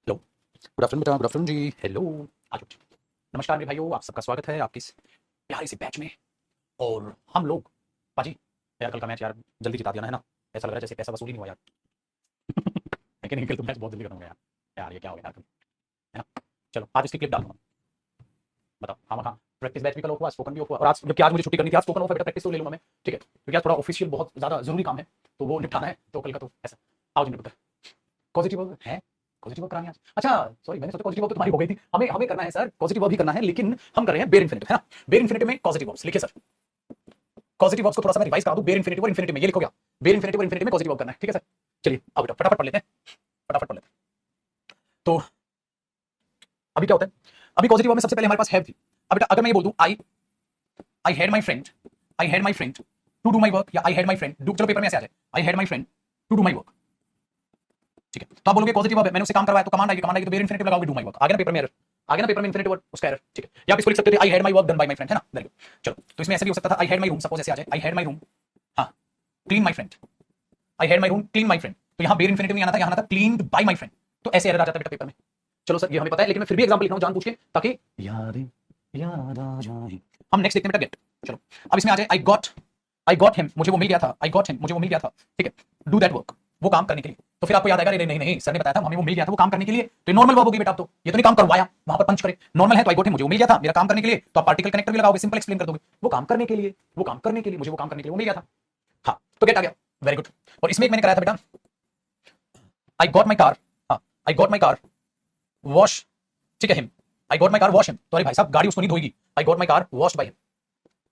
Hello, good afternoon बेटा, good afternoon जी, hello. आ जाओ। नमस्कार मेरे भाइयों, आप सबका स्वागत है आपकी इस प्यारी सी बैच में। और हम लोग पाजी, यार कल का मैच यार जल्दी जिता दिया ना, है ना? ऐसा लग रहा है जैसे पैसा वसूल ही नहीं हुआ यार। लेकिन कल तो मैच बहुत जल्दी खत्म हो गया यार। यार ये क्या हो गया यार कल, है ना? चलो आज इसकी क्लिप डालूंगा। बताओ, हाँ हाँ, प्रैक्टिस बैच भी कल हुआ, स्पोकन भी हुआ, और आज जबकि आज मुझे छुट्टी करनी थी, आज स्पोकन हुआ, बेटा प्रैक्टिस तो ले लूंगा मैं। ठीक है, क्योंकि आज थोड़ा ऑफिशियल बहुत ज़्यादा जरूरी काम है, तो वो निपटाना है, तो कल का तो ऐसा। आओ जी निपटते हैं। पॉजिटिव वर्ब है, पॉजिटिव वर्ब करानी है आज। अच्छा, सॉरी, मैंने सोचा पॉजिटिव वर्ब तो तुम्हारी हो गई थी। हमें हमें करना है सर, पॉजिटिव वर्ब ही करना है, लेकिन हम कर रहे हैं बेयर इन्फिनिटिव, है ना? बेयर इन्फिनिटिव में पॉजिटिव वर्ब्स लिखिए सर। पॉजिटिव वर्ब्स को थोड़ा सा मैं रिवाइज करा दूं। बेयर इन्फिनिटिव और इन्फिनिटिव में ये लिखो क्या? बेयर इन्फिनिटिव और इन्फिनिटिव में पॉजिटिव वर्ब करना है, ठीक है सर? चलिए अब बेटा फटाफट पढ़ लेते हैं, फटाफट पढ़ लेते हैं। तो अभी क्या होता है, अभी पॉजिटिव वर्ब में सबसे पहले हमारे पास हैव थी। अब बेटा अगर मैं ये बोल दूं I had my friend, I had my friend to do my work, या I had my friend do, चलो पेपर में ऐसे आ जाए, I had my friend to do my work. ठीक है, तो आप बोलोगे पॉजिटिव वर्ब है, मैंने उससे काम करवाया, तो कमांड आएगी, तो बेयर इन्फिनिटिव लगाओगे, डू माई वर्क। आगे ना पेपर में एरर, आगे ना पेपर में इन्फिनिटिव और उसका एरर। ठीक है, या आप इसको लिख सकते थे आई had my work done by my friend, है ना? Very good. चलो, तो इसमें ऐसे भी हो सकता था आई हैड माई रूम, सपोज ऐसे आ जाए, आई हैड माई रूम, हाँ, clean my friend, I had my room clean my friend. तो यहाँ बेयर इन्फिनिटिव नहीं आना था, यहाँ आना था क्लीन्ड बाय माई फ्रेंड। तो ऐसे एरर आ जाता है बेटा पेपर में। चलो सर, ये हमें पता है, लेकिन मैं फिर भी एग्जांपल लिख रहा हूं जान पूछ के, ताकि यादें याद आ जाए। हम नेक्स्ट देखते हैं बेटा गेट। चलो, अब इसमें आ जाए आई गॉट हिम, मुझे वो मिल गया था, आई गॉट हिम, मुझे वो मिल गया था। ठीक है, डू दैट वर्क, वो काम करने के लिए। तो फिर आपको याद आएगा, नहीं नहीं नहीं, सर ने बताया था हमें वो मिल गया था, वो काम करने के लिए, तो नॉर्मल वर्ब होगी बेटा। आप तो ये तो नहीं काम करवाया, वहां पर पंच करे, नॉर्मल है तो आई गॉट हिम, मुझे वो मिल गया था मेरा काम करने के लिए, तो आप पार्टिकल कनेक्टर भी लगाओगे, सिंपल एक्सप्लेन कर दोगे, वो काम करने के लिए, वो काम करने के लिए, मुझे वो काम करने के लिए वो मिल गया था। हाँ, तो गेट आ गया, वेरी गुड। और इसमें एक मैंने कराया था बेटा, आई गॉट माई कार, हाँ, I got my car wash, ठीक है him, I got my car wash him, तो अरे भाई साहब गाड़ी उसको नहीं धोएगी, I got my car wash by him.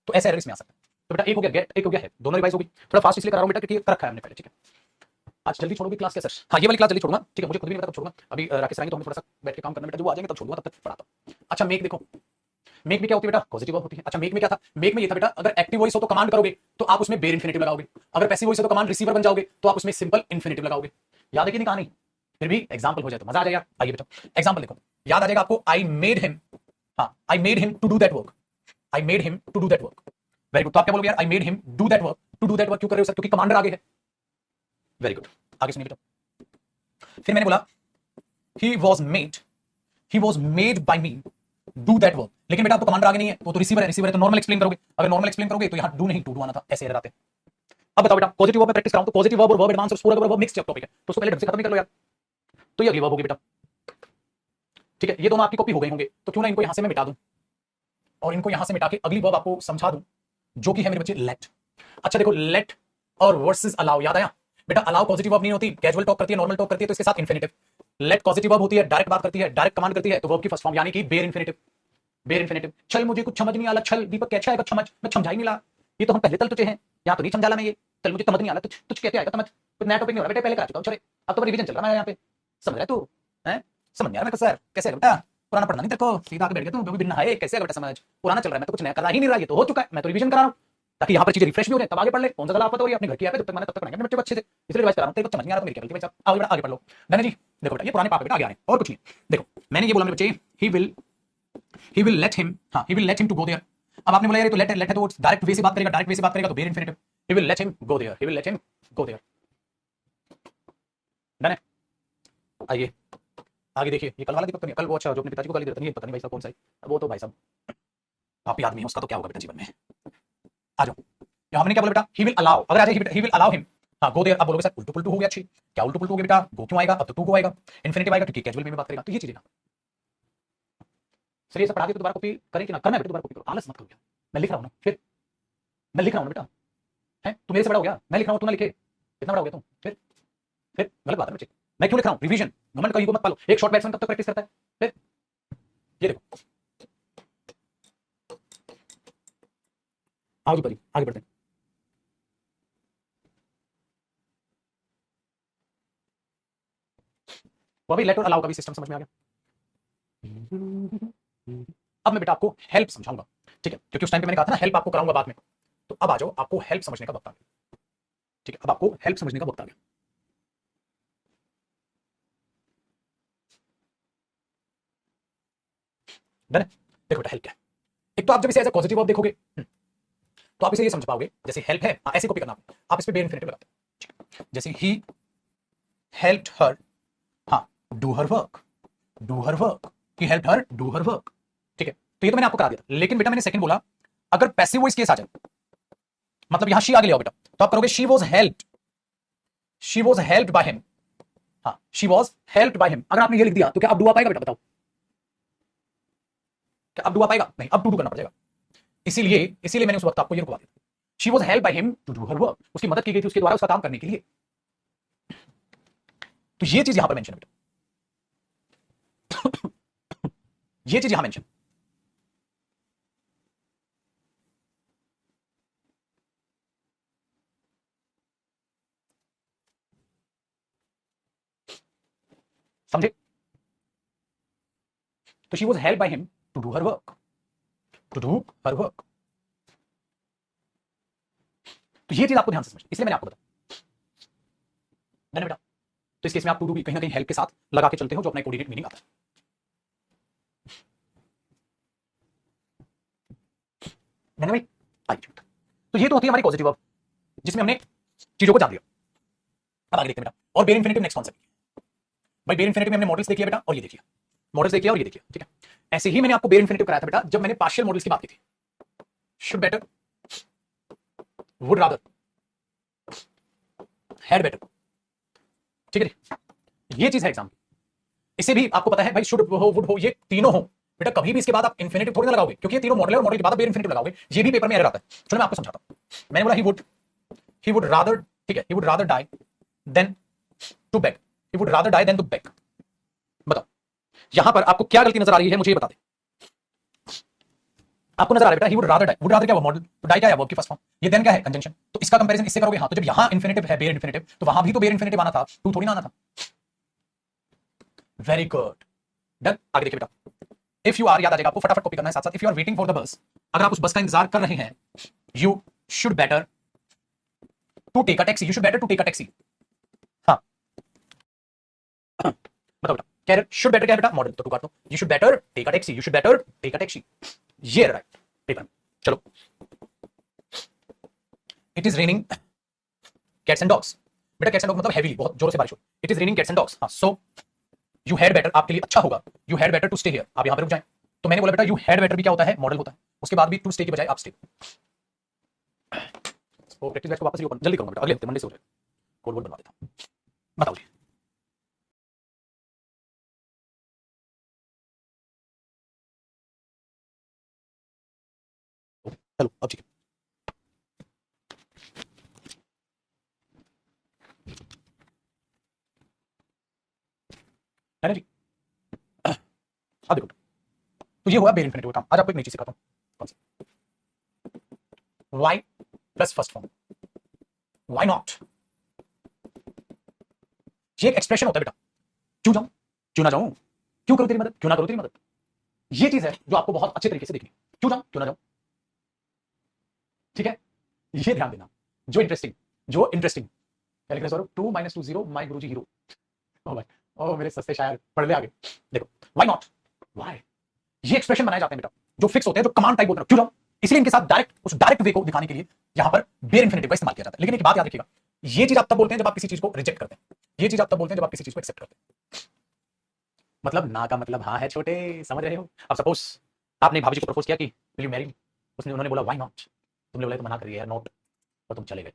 तो ऐसे एरर इसमें आ सकता है। तो बेटा एक हो गया गेट, एक हो गया है, दोनों रिवाइज हो गई। थोड़ा फास्ट इसलिए करा रहा हूं बेटा क्योंकि कर रखा है हमने पहले। ठीक है, आज जल्दी छोड़ोगे क्लास क्या सर? हाँ, ये वाली क्लास जल्दी छोड़ूंगा, ठीक है, मुझे खुद भी नहीं पता कब छोड़ूंगा। अभी राकेश आएंगे तो हमें थोड़ा सा बैठ के काम करना बेटा, जब वो आ जाएंगे तब छोड़ दूंगा, तब तक पढ़ाता हूं। अच्छा, मेक देखो, मेक में क्या होती है बेटा? पॉजिटिव वर्ब होती है। अच्छा, मेक में क्या था? मेक में ये था बेटा, अगर एक्टिव वॉइस हो तो कमांड करोगे तो आप उसमें बेयर इन्फिनिटिव लगाओगे, अगर पैसिव वॉइस हो तो कमांड रिसीवर बन जाओगे, तो आप उसमें सिंपल इन्फिनिटिव लगाओगे। याद है कि नहीं कहानी? फिर भी एग्जाम्पल हो जाए तो मजा आ जाएगा। आइए बेटा एग्जाम्पल देखो, याद आ जाएगा आपको, आई मेड हिम, हाँ, I made him to do that work, I made him to do that work. Very good, तो आप क्या बोलोगे यार? I made him do that work, to do that work क्यों कर रहे हो सर? क्योंकि कमांडर आगे है। वेरी गुड, आगे सुनिए बेटा। फिर मैंने बोला he was made by me do that work, लेकिन बेटा आपको कमांडर आगे नहीं है, तो रिसीवर है, रिसीवर है तो नॉर्मल एक्सप्लेन करोगे, अगर नॉर्मल एक्सप्लेन करोगे तो यहाँ डू नहीं टू डू आना था, ऐसे एरर आते हैं। अब बताओ बेटा, पॉजिटिव वर्ब में प्रैक्टिस कराऊं तो पॉजिटिव वर्ब और वर्ब एडवांस और पूरा वर्ब मिक्स टॉपिक है, तो उसको पहले ढंग से खत्म ही कर लो यार। तो ये अगली वर्ब होगी बेटा। ठीक है, ये दोनों आपकी कॉपी हो गए होंगे, तो क्यों ना इनको यहां से मैं मिटा दूं, और इनको यहां से मिटा के अगली वर्ब आपको समझा दूं, जो कि है मेरे बच्चे लेट। अच्छा देखो, लेट और वर्सेस अलाउ, याद आया बेटा? अलाउ पॉजिटिव वर्ब नहीं होती, कैजुअल टॉक करती है, नॉर्मल टॉक करती है, तो इसके साथ इंफिनिटिव। लेट पॉजिटिव वर्ब होती है, डायरेक्ट बात करती है, डायरेक्ट कमांड करती है, तो वर्ब की फर्स्ट फॉर्म यानी कि बेयर इन्फिनिटिव। Bear infinitive. छल मुझे कुछ समझ नहीं आला, छल दीपक कैसा आएगा समझ, मैं समझा ही नहीं ला, ये तो हम पहले तल तुझे हैं, यहाँ तो नहीं समझा ला मैं, ये तल मुझे समझ नहीं आला, तुझ तुझ कहते आएगा समझ, कुछ नया टॉपिक नहीं हो रहा बेटा, पहले करा चुका हूं, चले अब तो रिवीजन चल रहा है यहाँ पे, समझ रहा है तू? हैं? समझ नहीं आ रहा मेरे को सर, कैसे आएगा बेटा? पुराना पढ़ना नहीं तेरे को, सीधा आके बैठ गया तू, बिना है कैसे आएगा बेटा समझ? पुराना चल रहा है, मैं तो कुछ नया करना ही नहीं रहा, ये तो हो चुका है, मैं तो रिवीजन करा रहा हूँ, ताकि यहाँ पर चीजें रिफ्रेश भी हो जाए, तब आगे पढ़ ले। कौन सा गला आपको हो रही है अपने घर की, जब तक मैंने तब तक पढ़ाएंगे अपने बच्चे को अच्छे से, इसलिए रिवाइज करा रहा हूँ, तेरे को समझ नहीं आ रहा तो मेरी क्या गलती भाई साहब, आओ बेटा आगे पढ़ लो। मैंने जी देखो बेटा, ये पुराने पाप है बेटा, आगे आ रहे हैं और कुछ नहीं। देखो मैंने ये बोला मेरे बच्चे, ही विल लेट हिम, हाँ, he will let him to go there. अब आपने बोला यार ये तो लेट है तो डायरेक्ट वे से बात करेगा, डायरेक्ट वे से बात करेगा तो bare infinitive, he will let him go there, he will let him go there. Done है? आइए आगे देखिए, ये कल वाला दीपक तो नहीं, कल वो अच्छा जो अपने पिताजी को गाली देता नहीं, पता नहीं भाई साहब कौन सा है वो, तो भाई साहब आप ही आदमी है, उसका तो क्या होगा बेटा जीवन में। आ जाओ, यहाँ हमने क्या बोला बेटा? ही विल अलाउ, अगर आ जाए ही विल अलाउ हिम, हाँ गो देयर। अब बोलोगे सर उल्टू पुल्टू हो गया, अच्छी क्या उल्टू पुल्टू हो गया बेटा? गो क्यों आएगा? अब तो टू गो आएगा, इन्फिनिटिव आएगा क्योंकि कैजुअल में बात करेगा, तो ये चीजें ना सर, ये सब पढ़ा के तो दोबारा कॉपी करें कि ना करना है बेटा, दोबारा कॉपी करो, आलस मत करो यार। मैं लिख रहा हूँ ना, फिर मैं लिख रहा हूँ ना बेटा, है तू मेरे से बड़ा हो गया, मैं लिख रहा हूँ तू ना लिखे, कितना बड़ा हो गया तू? फिर गलत बात है बच्चे, मैं क्यों लिख रहा हूँ? रिवीजन, घमंड का ईगो मत पालो। एक शॉर्ट बैट्समैन कब तक प्रैक्टिस करता है? फिर ये देखो, आओ जी परी आगे बढ़ते हैं। वो अभी लेट और अलाउ का भी सिस्टम समझ में आ गया। अब मैं बेटा आपको हेल्प समझाऊंगा, ठीक है, क्योंकि उस टाइम पे मैंने कहा था ना हेल्प आपको कराऊंगा बाद में, तो अब आ जाओ, आपको हेल्प समझने का वक्त आ गया। ठीक है, अब आपको हेल्प समझने का वक्त आ गया। डन है? देखो बेटा हेल्प क्या है, एक तो आप जब इसे एज अ पॉजिटिव वर्ब देखोगे, तो आप इसे ये समझ पाओगे, जैसे हेल्प है, हाँ, ऐसे कॉपी करना आप इस पे बे इन्फिनिटिव लगाते हैं, जैसे ही हेल्प्ड हर, हाँ, do her work, do her work, he helped her do her work. ठीक है, तो ये तो मैंने आपको करा दिया था, लेकिन बेटा मैंने सेकंड बोला अगर पैसिव वॉइस केस आ जाए, मतलब यहां शी आगे ले आओ बेटा, तो आप करोगे she was helped, she was helped by him. हाँ, she was helped by him. अगर आपने ये लिख दिया तो क्या अब डू आ पाएगा बेटा, बताओ क्या अब डू आ पाएगा? नहीं, अब टू डू करना पड़ेगा। इसीलिए मैंने उस वक्त आपको ये रुकवा दिया। She was helped by him to do her work, उसकी मदद की गई थी उसके द्वारा उसका काम करने के लिए। तो ये चीज यहां पर मेंशन है बेटा, ये चीज यहां मेंशन। समझे? तो she was helped by him to do her work, to do her work. तो ये चीज आपको ध्यान से समझ, इसलिए मैंने आपको बताया मैंने बेटा। तो इस केस में आप टू डू भी कहीं ना कहीं हेल्प के साथ लगा के चलते हो, जो अपना कोऑर्डिनेट मीनिंग आता है। मैंने भाई आइए, तो ये तो होती है हमारी पॉजिटिव वर्ब, जिसमें हमने चीजों को जान लिया। अब आगे देखते हैं बेटा, और बेयर इंफिनिटिव नेक्स्ट कॉन्सेप्ट। भाई बेयर इंफिनिटिव में हमने मॉडल्स देख लिया बेटा, और ये देखिए मॉडल्स देखिए और ये देखिए। ठीक है, ऐसे ही मैंने आपको बेयर इंफिनिटिव कराया था बेटा जब मैंने पार्शियल मॉडल्स की बात की थी। Should better, would rather, had better. ठीक है, ये चीज है एग्जाम की। इसे भी आपको पता है भाई, शुड हो वुड हो ये तीनों हो बेटा, कभी भी इसके बाद आप इंफिनिटिव थोड़ी ना लगाओगे, क्योंकि ये तीनों मॉडल है और मॉडल के बाद आप बेयर इंफिनिटिव लगाओगे। ये भी पेपर में एरर आता है। चलो मैं आपको समझाता हूं। मैंने बोला ही वुड रादर, ठीक है, he would rather die than to beg, he would rather die than to beg. बताओ यहां पर आपको क्या गलती नजर आ रही है, मुझे ये बता दे। आपको नजर आ रहा है बेटा he would rather die, would rather क्या हुआ मॉडल, तो डाई क्या है वर्ब की फर्स्ट फॉर्म, ये देन क्या है कंजंक्शन। तो इसका कंपैरिजन इससे करोगे। हाँ, तो जब यहां इंफिनिटिव है बेयर इंफिनिटिव, तो वहां भी तो बेयर इंफिनिटिव आना था, टू थोड़ी ना आना था। Very good, done. आगे देखिए बेटा, इफ यू आर, याद आ जाएगा आपको, फटाफट कॉपी करना है साथ साथ। If you are waiting for the bus, अगर आप उस बस का इंतजार कर रहे हैं, you should better to take a taxi, you should better to take a taxi. हाँ बताओ बेटा, कह रहे शुड बेटर क्या है बेटा, मॉडल, तो टू काट दो। You should better take a taxi, you should better take a taxi, ये राइट पेपर में। चलो, it is raining cats and dogs. बेटा कैट्स एंड डॉग मतलब हैवी, बहुत जोर से बारिश हो। It is raining cats and dogs. हाँ, सो यू हैड बेटर, आपके लिए अच्छा होगा, you had better to stay here, आप यहां पर रुक जाएं। तो मैंने बोला बेटा यू हैड बेटर भी क्या होता है, मॉडल होता है। उसके बाद भी टू स्टे की बजाय आप स्टे। वो प्रैक्टिस बैच को वापस ओपन जल्दी करूंगा बेटा, अगले हफ्ते मंडे से हो जाएगा। कोड वर्ड बनवा देता हूं। बताओ जी। चलो अब ठीक है ना जी। अब देखो, तो ये हुआ बेयर इंफिनिटिव का काम। आज आपको एक नई चीज सिखाता हूं, कौन सी, why plus first form, why not. ये एक एक्सप्रेशन होता है बेटा, क्यों जाऊं, क्यों ना जाऊं, क्यों करूं तेरी मदद, क्यों ना करूं तेरी मदद। ये चीज है जो आपको बहुत अच्छे तरीके से देखनी, क्यों जाऊं क्यों ना जाऊं। ठीक है, ये ध्यान देना। जो इंटरेस्टिंग, जो इंटरेस्टिंग, क्या लिख रहे सौरभ, 2 - 2 0 माई गुरुजी हीरो। ओ भाई, ओ मेरे सस्ते शायर, पढ़ ले आगे। देखो व्हाई नॉट, व्हाई, ये एक्सप्रेशन बनाए जाते हैं बेटा जो फिक्स होते हैं, जो कमांड टाइप बोलते हैं, क्यों जाऊं। इसलिए इनके साथ डायरेक्ट, उस डायरेक्ट वे को दिखाने के लिए यहां पर बेयर इंफिनिटिव का इस्तेमाल किया जाता है। लेकिन एक बात याद रखिएगा, ये चीज आप तब बोलते हैं जब आप किसी चीज को रिजेक्ट करते हैं, ये चीज आप तब बोलते हैं जब आप किसी चीज को एक्सेप्ट करते हैं। मतलब ना का मतलब हाँ है छोटे, समझ रहे हो। अब सपोज आपने भाभी जी को प्रपोज किया कि विल यू मैरी मी, उसने उन्होंने बोला व्हाई नॉट, तुमने बोला तो मना कर दिया यार नॉट, और तुम चले गए।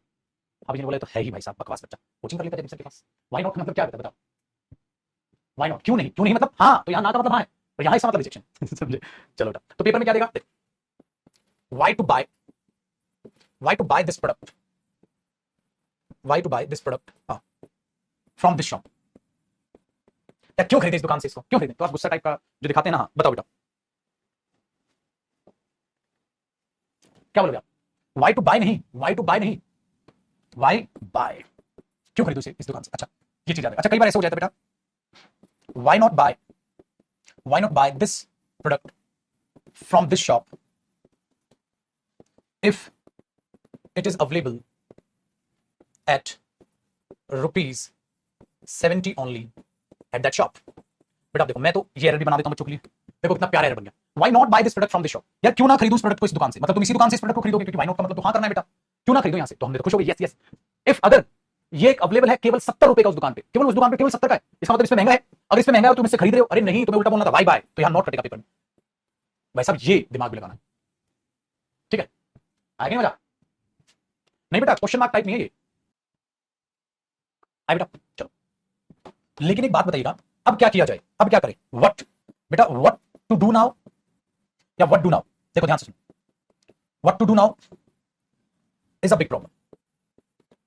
भाभी जी ने बोला तो है ही भाई साहब बकवास बच्चा, कोचिंग कर लेता है के पास। व्हाई नॉट मतलब क्या होता है बताओ, व्हाई नॉट क्यों नहीं, क्यों नहीं मतलब हाँ, तो यहाँ ना का मतलब हाँ है, और यहाँ इसका मतलब रिजेक्शन। समझे। चलो बेटा, तो पेपर में क्या देगा, why to buy, why to buy this product, why to buy this product from this shop. या क्यों खरीदे इस दुकान से इसको, क्यों खरीदे, तो आप गुस्सा टाइप का जो दिखाते हैं ना, हाँ बताओ बेटा क्या बोलोगे आप। व्हाई टू बाय नहीं, व्हाई टू बाय नहीं, व्हाई बाय, क्यों खरीदो इस दुकान से। अच्छा, ये चीज आ, अच्छा कई बार ऐसा हो जाता है बेटा, why not buy, why not buy this product from this shop if it is available at ₹70 only at that shop. बेटा देखो, मैं तो ये एरर भी बना देता हूं बच्चों के लिए, देखो कितना प्यारा एरर बन गया। Why not buy this product from this shop, यार क्यों ना खरीदूं इस प्रोडक्ट को इस दुकान से, मतलब तुम इसी दुकान से इस प्रोडक्ट को खरीदोगे, क्योंकि व्हाई नॉट का मतलब तो हाँ करना है बेटा, क्यों ना खरीदो यहां से। तो हम खुश हो गए, यस यस। इफ अगर ये अवेलेबल है केवल 70 रुपए का उस दुकान पे, केवल उस दुकान पे केवल 70 का है। इसका मतलब इसमें महंगा है। अगर इसमें महंगा है तुम इससे खरीद रहे हो, अरे नहीं तुम्हें उल्टा बोलना था बाय बाय, तो यहां नॉट कटेगा पेपर में। भाई साहब ये दिमाग में लगाना, ठीक है? आगे मजा नहीं बेटा, क्वेश्चन मार्क टाइप नहीं है ये। आए बेटा चलो, लेकिन एक बात बताइएगा, अब क्या किया जाए, अब क्या करें? व्हाट बेटा, व्हाट टू डू नाउ या व्हाट डू नाउ? देखो ध्यान से सुनो, what to do now is a big problem.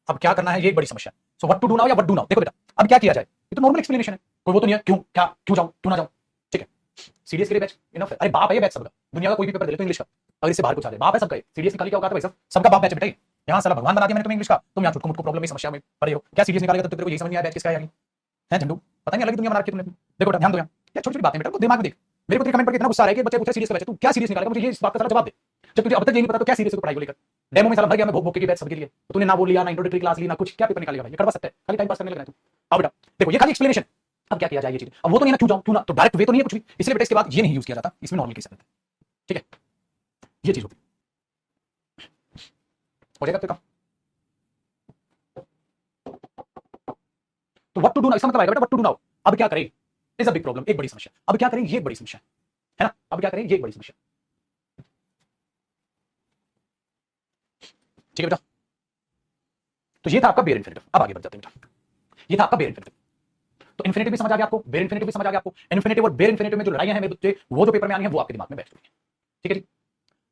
अब क्या करना है ये एक बड़ी समस्या है। So what to do now या व्हाट डू नाउ, देखो बेटा अब क्या किया जाए, ये तो नॉर्मल एक्सप्लेनेशन है, कोई वो तो नहीं है क्यों क्या क्यों जाऊं क्यों ना जाऊं, ठीक है? सीडीएस के लिए बैच इनफ है। अरे बाप है ये बैच सबका, दुनिया का कोई भी पेपर दे ले तो इंग्लिश का, अगर इससे बाहर कुछ आ जाए, बाप है सबका। सीडीएस की खाली क्या औकात है भाई साहब, सबका बाप बैच बेटा। यहां साला भगवान बना दिया मैंने तुम्हें इंग्लिश का, तुम यहां छुटको मुटको प्रॉब्लम में समस्या में पड़े हो। क्या सीडीएस निकालेगा तो तेरे को यही समझ नहीं आया बैच किसका है है झंडू, पता नहीं अलग दुनिया बना रखी तुमने। देखो बेटा ध्यान दो, क्या छोटी छोटी बातें बेटा दिमाग में देख। मेरे को तेरे कमेंट पर इतना गुस्सा आ रहा है कि बच्चे पूछ रहे सीरीज का बैच, तू क्या सीरीज निकालेगा, मुझे ये इस बात का सारा जवाब दे। जब तुझे अब तक ये नहीं पता तो क्या सीरीज को पढ़ाई को लेकर डेमो में साला भर गया मैं भोग भोग के बैच सबके लिए, तो तूने ना बोल लिया ना इंट्रोडक्टरी क्लास ली ना कुछ, क्या पेपर निकालेगा भाई, ये करवा सकता है खाली टाइम पास करने लगा तू। अब बेटा देखो ये खाली एक्सप्लेनेशन, अब क्या किया जाए ये चीज, अब वो तो नहीं ना क्यों जाऊं क्यों ना, तो डायरेक्ट वे तो नहीं है कुछ भी, इसलिए बेटा इसके बाद ये नहीं यूज किया जाता, इसमें नॉर्मल केस रहता है, ठीक है? ये चीज होती हो जाएगा तो काम। तो व्हाट टू डू नाउ इसका मतलब आएगा बेटा व्हाट टू डू नाउ, अब क्या करें इज अ बिग प्रॉब्लम, एक बड़ी समस्या। अब क्या करें ये एक बड़ी समस्या है ना, अब क्या करें ये एक बड़ी समस्या, ठीक है बेटा? तो ये था आपका बेयर इन्फिनिटिव। अब आगे बढ़ जाते हैं बेटा, ये था आपका बेयर इन्फिनिटिव। तो इन्फिनिटिव भी समझ आ गया आपको, बेयर इन्फिनिटिव भी समझ आ गया आपको। इन्फिनिटिव और बेयर इन्फिनिटिव में जो लड़ाइयां हैं मेरे बच्चे, वो जो पेपर में आनी है वो आपके दिमाग में बैठ गई है, ठीक है जी?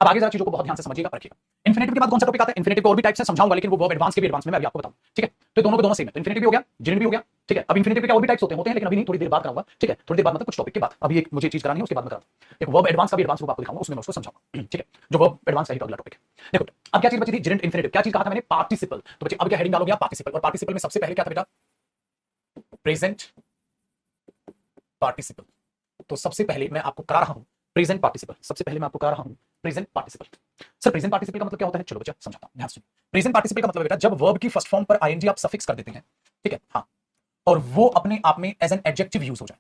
अब आगे जरा चीजों को बहुत ध्यान से समझिएगा, परखिएगा। इन्फिनिटिव के बाद कौन सा टॉपिक आता है? इन्फिनिटिव के और भी टाइप्स है, समझाऊंगा, लेकिन वो वर्ब एडवांस के भी एडवांस में मैं अभी आपको बताऊं, ठीक है? तो दोनों के दोनों सेम है, तो इन्फिनिटिव भी हो गया, जेनिट भी हो गया, ठीक है? अब इन्फिनिटिव के और भी टाइप्स होते हैं लेकिन अभी नहीं, थोड़ी देर बाद कराऊंगा, ठीक है? थोड़ी देर बाद मतलब कुछ टॉपिक के बाद, अभी एक मुझे चीज करानी है उसके बाद मैं कराऊंगा। एक वर्ब एडवांस का भी एडवांस रूप आपको दिखाऊंगा, उसमें मैं उसको समझाऊंगा, ठीक है? जो वर्ब एडवांस का ही अगला टॉपिक है। देखो अब क्या चीज बची थी? Zenit infinitive. क्या चीज कहा था मैंने? पार्टिसिपल। तो बच्चे अब क्या हेडिंग डालोगे आप? पार्टिसिपल। और पार्टिसिपल में सबसे पहले क्या था बेटा? Present participle. तो सबसे पहले मैं आपको करा रहा हूं प्रेजेंट पार्टिसिपल, सबसे पहले मैं आपको करा रहा हूं present participle. Sir present participle का मतलब क्या होता है? चलो बच्चा समझाता हूं, ध्यान से। प्रेजेंट पार्टिसिपल का मतलब बेटा जब वर्ब की फर्स्ट फॉर्म पर आईएनजी आप सफिक्स कर देते हैं, ठीक है? हाँ, और वो अपने आप में एज एन एडजेक्टिव यूज हो जाए,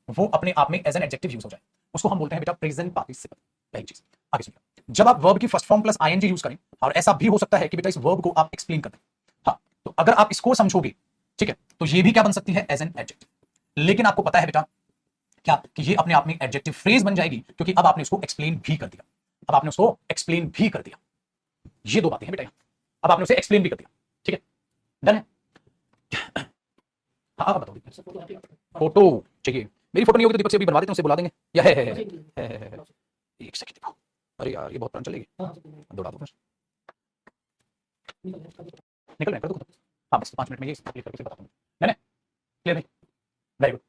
वो अपने आप में एज एन एडजेक्टिव यूज हो जाए, उसको हम बोलते हैं बेटा प्रेजेंट पार्टिसिपल। पहली चीज आगे सुनिए, जब आप वर्ब की first form plus ING use करें, और ऐसा भी हो सकता है कि बेटा इस वर्ब को आप एक्सप्लेन कर दें, हाँ, तो अगर आप इसको समझोगे, ठीक है, तो ये भी क्या बन सकती है? As an adjective. लेकिन आपको पता है बेटा क्या कि ये अपने आप में एडजेक्टिव फ्रेज बन जाएगी, क्योंकि अब आपने उसको एक्सप्लेन भी कर दिया, अब आपने उसको एक्सप्लेन भी कर दिया। ये दो बातें हैं बेटा यहाँ, अब आपने उसे एक्सप्लेन भी कर दिया, ठीक है? डन है? हाँ बताओ, फोटो चाहिए? मेरी फोटो नहीं होगी तो दीपक से अभी बनवा देते हैं, उसे बुला देंगे, या है। एक सेकंड देखो, अरे यार ये बहुत पुरानी चलेगी, दौड़ा दो फिर, निकल कर दो। हाँ बस 5 मिनट में ये क्लिक करके बताता हूँ। नहीं क्लियर नहीं, वेरी गुड।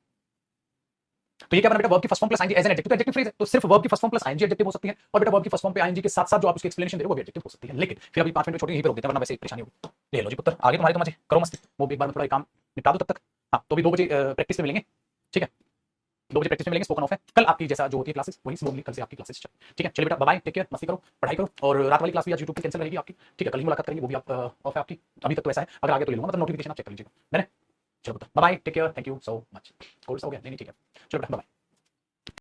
तो ये क्या बना बेटा? वर्ब की first form plus ING as an adjective, तो एडजेक्टिव फ्रेज है, तो सिर्फ वर्ब की first form plus ING adjective हो सकती है, और बेटा वर्ब की फर्स्ट फॉर्म पे आईएनजी के साथ साथ जो आप उसकी एक्सप्लेनेशन दे रहे हो वो भी एडजेक्टिव हो सकती है। लेकिन फिर अभी 5 मिनट में छोटे यहीं पे रोक देते हैं, वरना वैसे परेशानी होगी। ले लो जी पुत्र, आगे तुम्हारे तो मजे करो मस्ती, वो भी एक बार में थोड़ा काम निपटा दो तब तक। हाँ तो भी 2 बजे प्रैक्टिस में मिलेंगे, ठीक है? 2 बजे प्रैक्टिस में मिलेंगे, स्पोकन ऑफ है कल आपकी जैसा जो होती है क्लासेस वही स्मूथली कल से आपकी क्लासेस चल, ठीक है? चलिए बेटा बाय, टेक केयर, मस्ती करो, पढ़ाई करो, और रात वाली क्लास भी आज यूट्यूब पे कैंसिल रहेगी आपकी, ठीक है? कल ही मुलाकात करेंगे, वो भी आप ऑफ है आपकी, अभी तक तो ऐसा है, अगर आगे तो ले लूंगा, मतलब नोटिफिकेशन आप चेक कर लीजिएगा, है ना? चलो बेटा bye, take care, thank you so much. Course हो गया? नहीं ठीक है, चलो बेटा बाय।